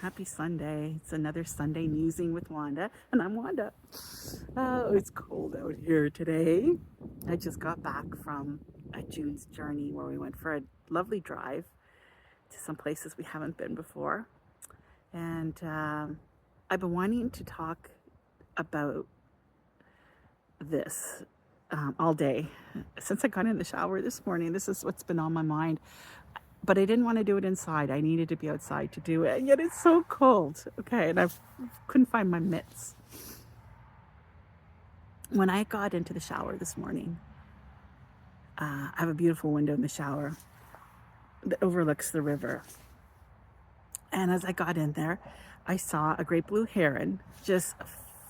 Happy Sunday. It's another Sunday Musing with Wanda, and I'm Wanda. Oh, it's cold out here today. I just got back from a June's journey where we went for a lovely drive to some places we haven't been before. And I've been wanting to talk about this all day. Since I got in the shower this morning, this is what's been on my mind. But I didn't want to do it inside. I needed to be outside to do it. And yet it's so cold. Okay, and I couldn't find my mitts. When I got into the shower this morning, I have a beautiful window in the shower that overlooks the river. And as I got in there, I saw a great blue heron just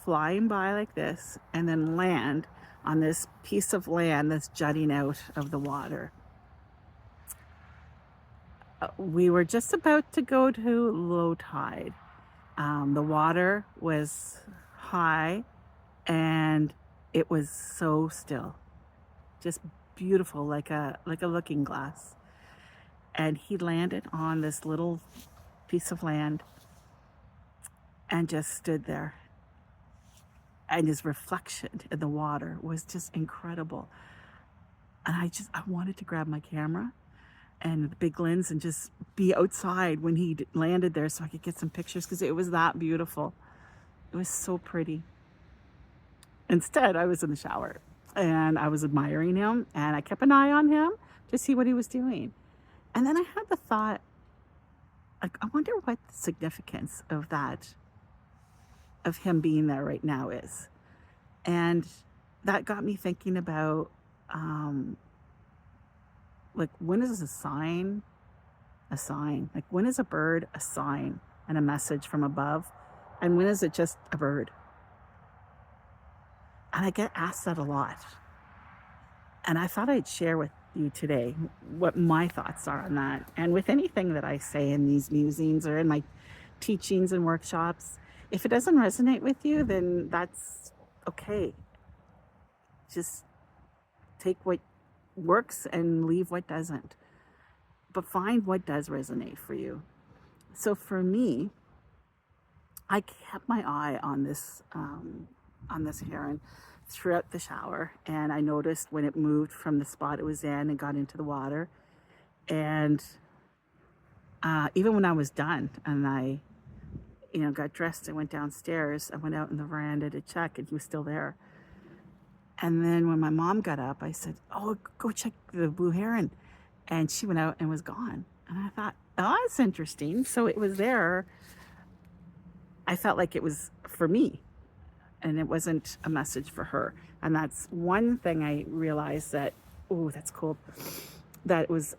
flying by like this and then land on this piece of land that's jutting out of the water. We were just about to go to low tide. The water was high and it was so still, just beautiful, like a looking glass. And he landed on this little piece of land and just stood there. And his reflection in the water was just incredible. And I wanted to grab my camera and the big lens and just be outside when he landed there so I could get some pictures because it was that beautiful. It was so pretty. Instead, I was in the shower and I was admiring him and I kept an eye on him to see what he was doing. And then I had the thought, like, I wonder what the significance of that, of him being there right now is. And that got me thinking about, like, when is a sign a sign? Like, when is a bird a sign and a message from above? And when is it just a bird? And I get asked that a lot. And I thought I'd share with you today what my thoughts are on that. And with anything that I say in these musings or in my teachings and workshops, if it doesn't resonate with you, then that's okay. Just take what works and leave what doesn't. But find what does resonate for you. So for me, I kept my eye on this heron throughout the shower, and I noticed when it moved from the spot it was in and got into the water. And even when I was done and I got dressed and went downstairs, I went out in the veranda to check and he was still there. And then when my mom got up, I said, "Oh, go check the blue heron." And she went out and was gone. And I thought, oh, that's interesting. So it was there. I felt like it was for me and it wasn't a message for her. And that's one thing I realized that, oh, that's cool. That it was,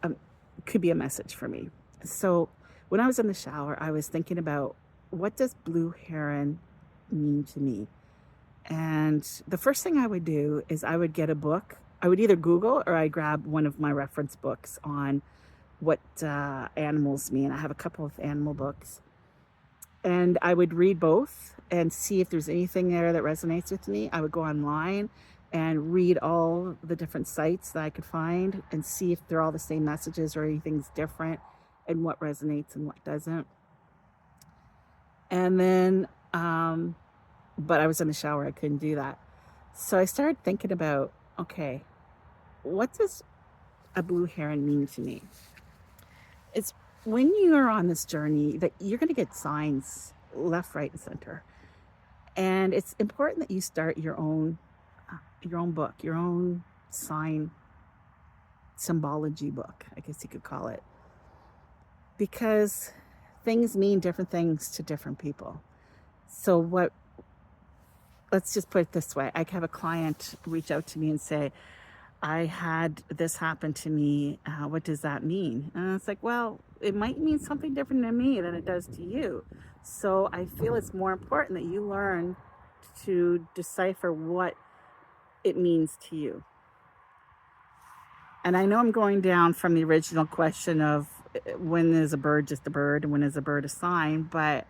could be a message for me. So when I was in the shower, I was thinking about, what does blue heron mean to me? And the first thing I would do is I would get a book. I would either Google or I'd grab one of my reference books on what animals mean. I have a couple of animal books. And I would read both and see if there's anything there that resonates with me. I would go online and read all the different sites that I could find and see if they're all the same messages or anything's different and what resonates and what doesn't. And then, but I was in the shower, I couldn't do that. So I started thinking about, okay, what does a blue heron mean to me? It's when you are on this journey that you're going to get signs left, right, and center. And it's important that you start your own book, your own sign symbology book, I guess you could call it. Because things mean different things to different people. So let's just put it this way. I have a client reach out to me and say, "I had this happen to me. What does that mean?" And it's like, well, it might mean something different to me than it does to you. So I feel it's more important that you learn to decipher what it means to you. And I know I'm going down from the original question of when is a bird just a bird and when is a bird a sign, but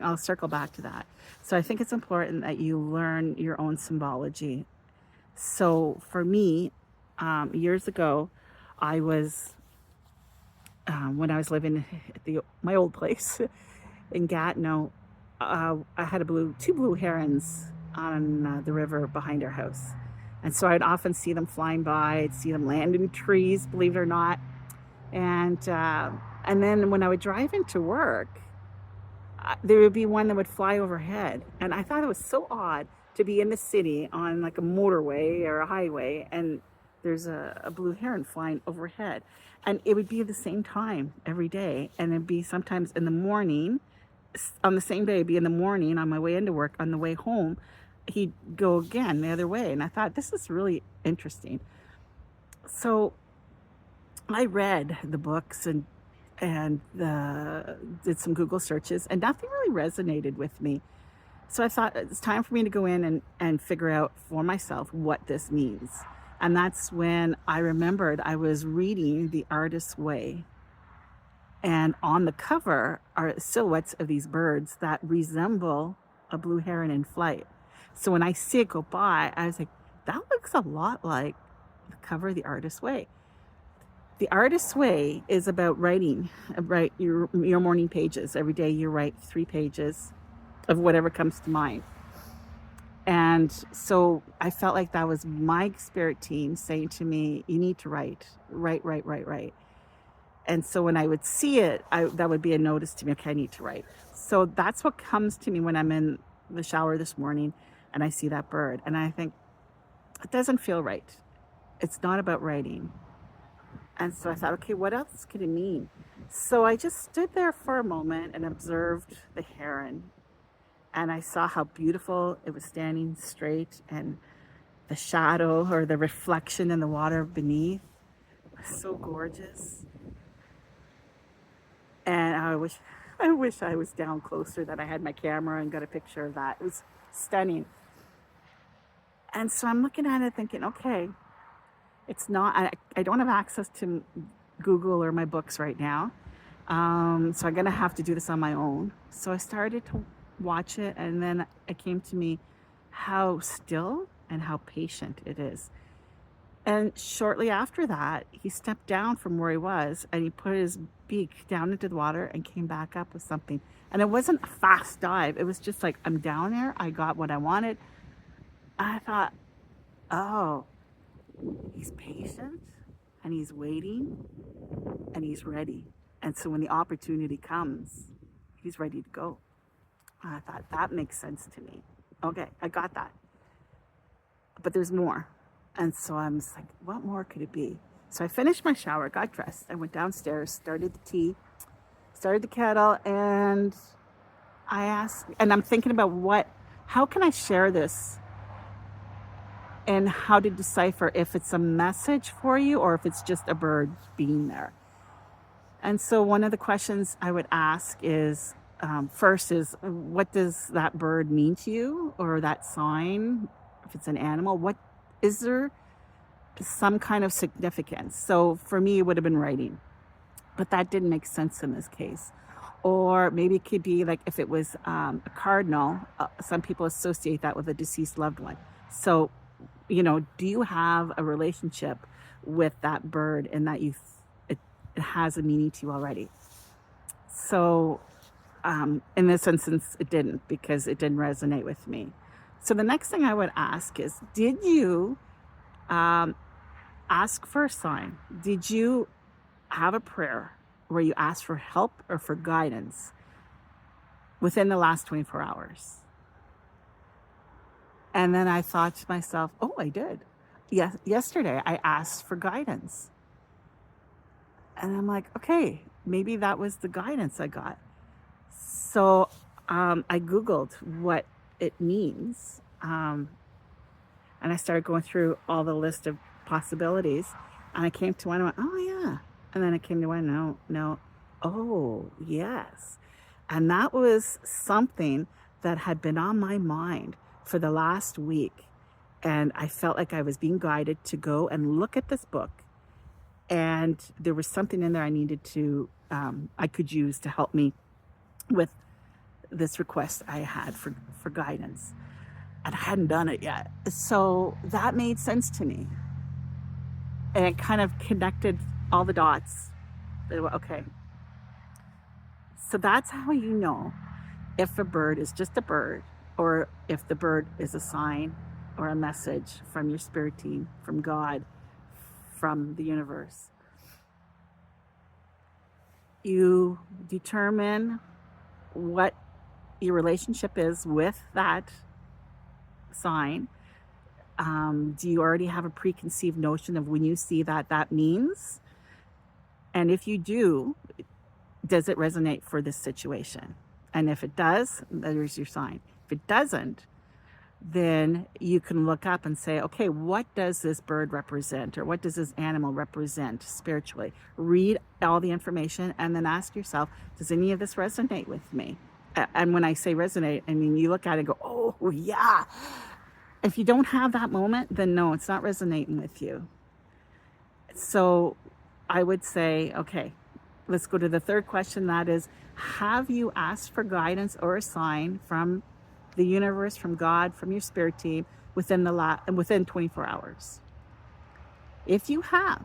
I'll circle back to that. So I think it's important that you learn your own symbology. So for me, years ago, I was when I was living at my old place, in Gatineau, I had two blue herons on the river behind our house. And so I'd often see them flying by. I'd see them land in trees, believe it or not. And uh, and then when I would drive into work, there would be one that would fly overhead, and I thought it was so odd to be in the city on like a motorway or a highway, and there's a blue heron flying overhead, and it would be the same time every day, and it'd be sometimes in the morning. On the same day, it'd be in the morning on my way into work. On the way home, he'd go again the other way, and I thought this is really interesting. So I read the books and did some Google searches, and nothing really resonated with me. So I thought it's time for me to go in and figure out for myself what this means. And that's when I remembered I was reading The Artist's Way. And on the cover are silhouettes of these birds that resemble a blue heron in flight. So when I see it go by, I was like, that looks a lot like the cover of The Artist's Way. The Artist's Way is about writing, write your morning pages. Every day you write 3 pages of whatever comes to mind. And so I felt like that was my spirit team saying to me, you need to write, write, write, write, write. And so when I would see it, that would be a notice to me, okay, I need to write. So that's what comes to me when I'm in the shower this morning and I see that bird. And I think, it doesn't feel right. It's not about writing. And so I thought, okay, what else could it mean? So I just stood there for a moment and observed the heron. And I saw how beautiful it was standing straight, and the shadow or the reflection in the water beneath was so gorgeous. And I wish I was down closer, that I had my camera and got a picture of that. It was stunning. And so I'm looking at it thinking, okay, it's not, I don't have access to Google or my books right now. So I'm going to have to do this on my own. So I started to watch it, and then it came to me how still and how patient it is. And shortly after that, he stepped down from where he was and he put his beak down into the water and came back up with something. And it wasn't a fast dive. It was just like, I'm down there. I got what I wanted. I thought, oh, he's patient and he's waiting and he's ready. And so when the opportunity comes, he's ready to go. I thought, that makes sense to me. Okay, I got that. But there's more. And so I'm just like, what more could it be? So I finished my shower, got dressed, I went downstairs, started the tea, started the kettle, and I asked, and I'm thinking about how can I share this, and how to decipher if it's a message for you or if it's just a bird being there. And so one of the questions I would ask is, first is, what does that bird mean to you, or that sign, if it's an animal? What is there some kind of significance? So for me, it would have been writing, but that didn't make sense in this case. Or maybe it could be like if it was a cardinal. Some people associate that with a deceased loved one. So, do you have a relationship with that bird, and that it has a meaning to you already? So in this instance, it didn't, because it didn't resonate with me. So the next thing I would ask is, did you ask for a sign? Did you have a prayer where you asked for help or for guidance within the last 24 hours? And then I thought to myself, oh, I did. Yes, yesterday I asked for guidance. And I'm like, okay, maybe that was the guidance I got. So I Googled what it means. And I started going through all the list of possibilities. And I came to one and went, oh, yeah. And then I came to one, no. Oh, yes. And that was something that had been on my mind for the last week. And I felt like I was being guided to go and look at this book. And there was something in there I could use to help me with this request I had for guidance. And I hadn't done it yet. So that made sense to me. And it kind of connected all the dots. Okay. So that's how you know if a bird is just a bird, or if the bird is a sign or a message from your spirit team, from God, from the universe. You determine what your relationship is with that sign. Do you already have a preconceived notion of when you see that that means? And if you do, does it resonate for this situation? And if it does, there's your sign. If it doesn't, then you can look up and say, okay, what does this bird represent? Or what does this animal represent spiritually? Read all the information and then ask yourself, does any of this resonate with me? And when I say resonate, I mean, you look at it and go, oh, yeah. If you don't have that moment, then no, it's not resonating with you. So I would say, okay, let's go to the third question. That is, have you asked for guidance or a sign from the universe, from God, from your spirit team within 24 hours? If you have,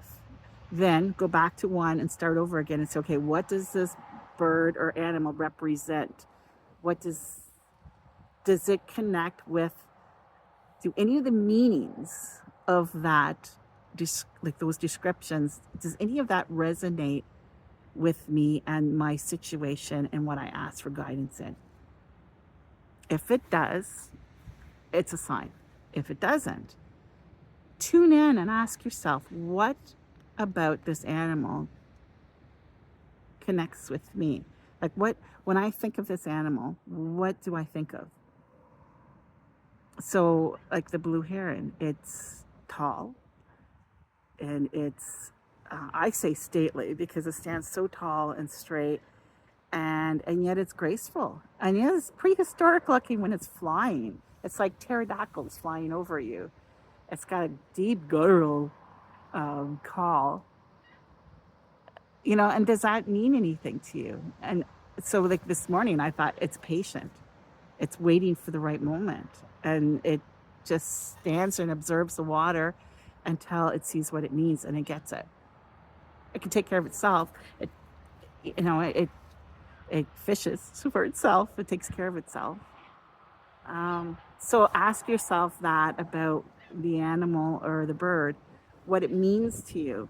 then go back to one and start over again and say, okay, what does this bird or animal represent? What does it connect with? Do any of the meanings of that, like those descriptions, does any of that resonate with me and my situation and what I asked for guidance in? If it does, it's a sign. If it doesn't, tune in and ask yourself, what about this animal connects with me? Like, when I think of this animal, what do I think of? So, like the blue heron, it's tall and I say stately because it stands so tall and straight, and yet it's graceful, and yet it's prehistoric looking when it's flying. It's like pterodactyls flying over you. It's got a deep guttural call, and does that mean anything to you? And so, like this morning, I thought it's patient. It's waiting for the right moment, and it just stands and observes the water until it sees what it needs and it gets it. It can take care of itself. It fishes for itself. It takes care of itself. So ask yourself that about the animal or the bird, what it means to you.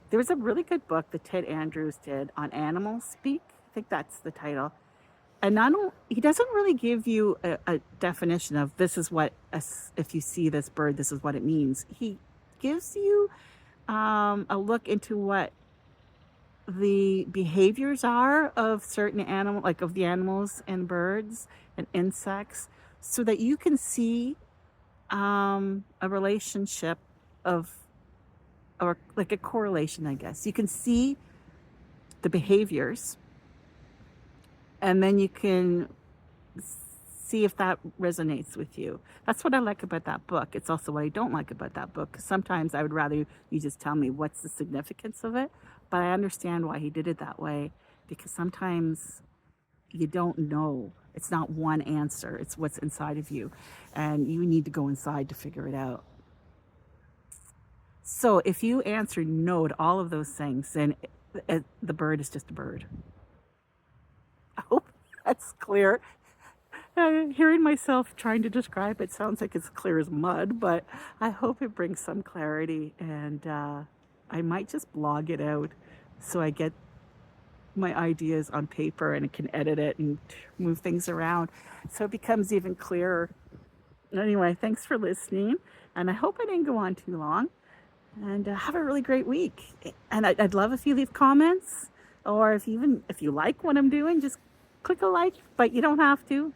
There was a really good book that Ted Andrews did on animal speak. I think that's the title. And he doesn't really give you a definition of this is what, if you see this bird, this is what it means. He gives you a look into what the behaviors are of certain animals, like of the animals and birds and insects, so that you can see a relationship or like a correlation, I guess. You can see the behaviors, and then you can see if that resonates with you. That's what I like about that book. It's also what I don't like about that book, because sometimes I would rather you just tell me what's the significance of it. But I understand why he did it that way, because sometimes you don't know. It's not one answer. It's what's inside of you, and you need to go inside to figure it out. So if you answer no to all of those things, then the bird is just a bird. I hope that's clear. Hearing myself trying to describe it sounds like it's clear as mud, but I hope it brings some clarity, and I might just blog it out so I get my ideas on paper and I can edit it and move things around so it becomes even clearer. Anyway, thanks for listening, and I hope I didn't go on too long, and have a really great week. And I'd love if you leave comments, or if you like what I'm doing, just click a like, but you don't have to.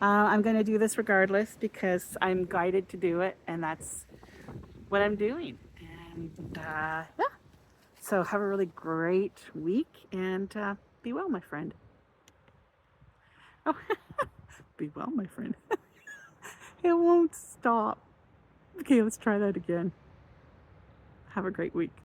I'm going to do this regardless because I'm guided to do it, and that's what I'm doing. And yeah, so have a really great week, and be well, my friend. Oh, be well, my friend. It won't stop. Okay, let's try that again. Have a great week.